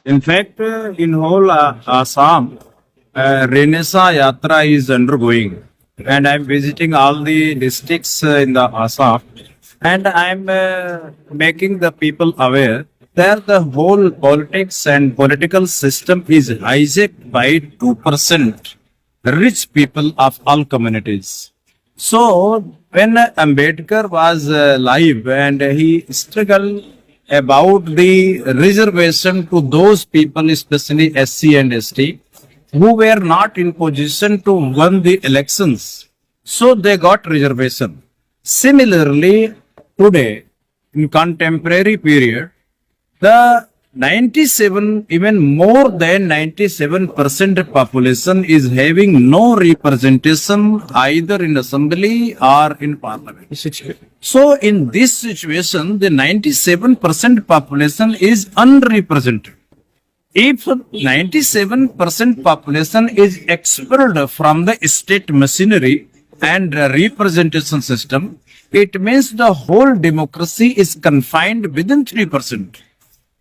In fact, in whole Assam, Renaissance Yatra is undergoing, and I'm visiting all the districts in the Assam, and I'm making the people aware that the whole politics and political system is hijacked by 2% rich people of all communities. So when Ambedkar was alive and he struggled about the reservation to those people, especially SC and ST, who were not in position to win the elections. So they got reservation. Similarly, today, in contemporary period, the 97, even more than 97% population is having no representation either in assembly or in parliament. So in this situation, the 97% population is unrepresented. If 97% population is expelled from the state machinery and representation system, it means the whole democracy is confined within 3%.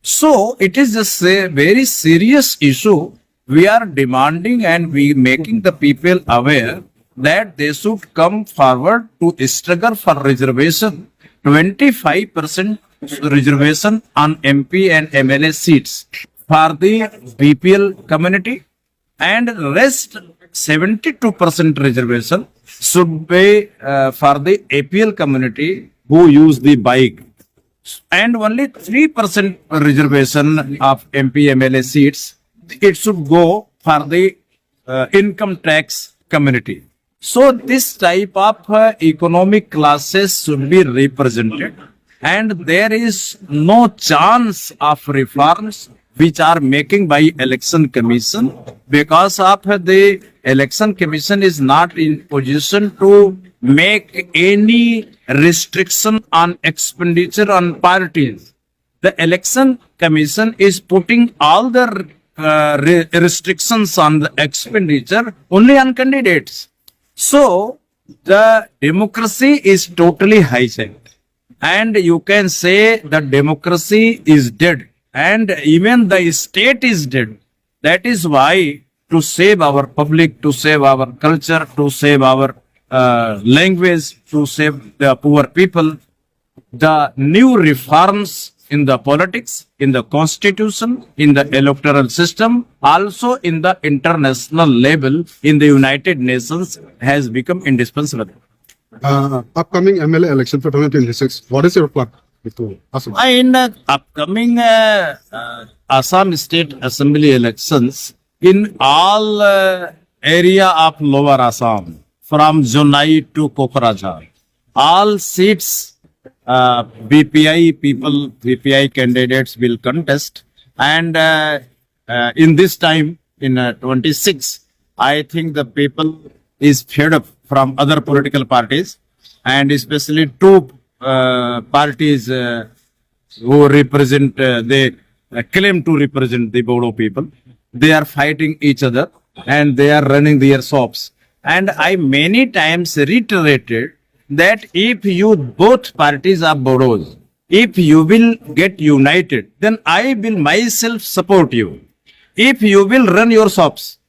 So it is a very serious issue. We are demanding and we making the people aware that they should come forward to struggle for reservation. 25% reservation on MP and MLA seats for the BPL community, and rest 72% reservation should be for the APL community who use the bike, and only 3% reservation of MP MLA seats, it should go for the income tax community. So this type of economic classes should be represented, and there is no chance of reforms which are making by election commission, because of the election commission is not in position to make any restriction on expenditure on parties. The election commission is putting all the restrictions on the expenditure only on candidates. So the democracy is totally hijacked, and you can say that democracy is dead, and even the state is dead. That is why, to save our public, to save our culture, to save our language, to save the poor people, the new reforms in the politics, in the constitution, in the electoral system, also in the international level, in the United Nations, has become indispensable. Upcoming MLA election for 2026, what is your plan? In upcoming Assam State Assembly elections, in all area of Lower Assam, from Jonai to Kokrajhar, all seats VPI people, VPI candidates will contest, and in this time, in 26, I think the people is fed up from other political parties, and especially two parties who represent, they claim to represent the Bodo people. They are fighting each other and they are running their shops. And I many times reiterated that if you both parties are Bodos, if you will get united, then I will myself support you. If you will run your shops,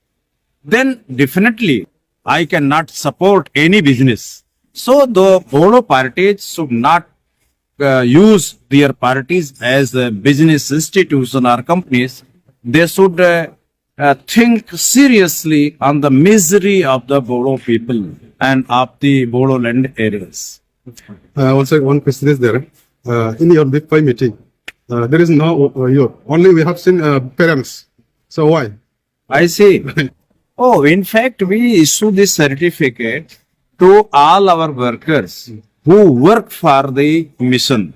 then definitely I cannot support any business. So the Bodo parties should not use their parties as a business institution or companies. They should think seriously on the misery of the Bodo people and of the Bodo land areas. Also, one question is there. In your VPI meeting, there is no you. Only we have seen parents. So why? I see. Oh, in fact, we issue this certificate to all our workers who work for the mission.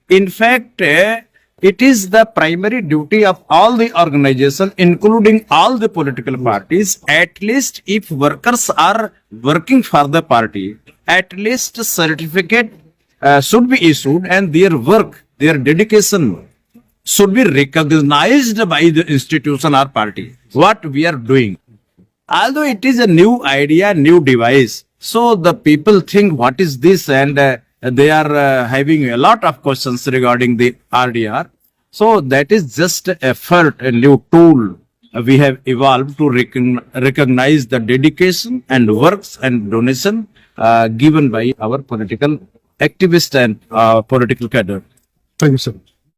In fact, it is the primary duty of all the organizations, including all the political parties, at least if workers are working for the party, at least certificate should be issued, and their work, their dedication should be recognized by the institution or party, what we are doing. Although it is a new idea, new device, so the people think, what is this? And they are having a lot of questions regarding the RDR. So that is just an effort, a new tool we have evolved to recognize the dedication and works and donation given by our political activists and political cadre. Thank you, sir.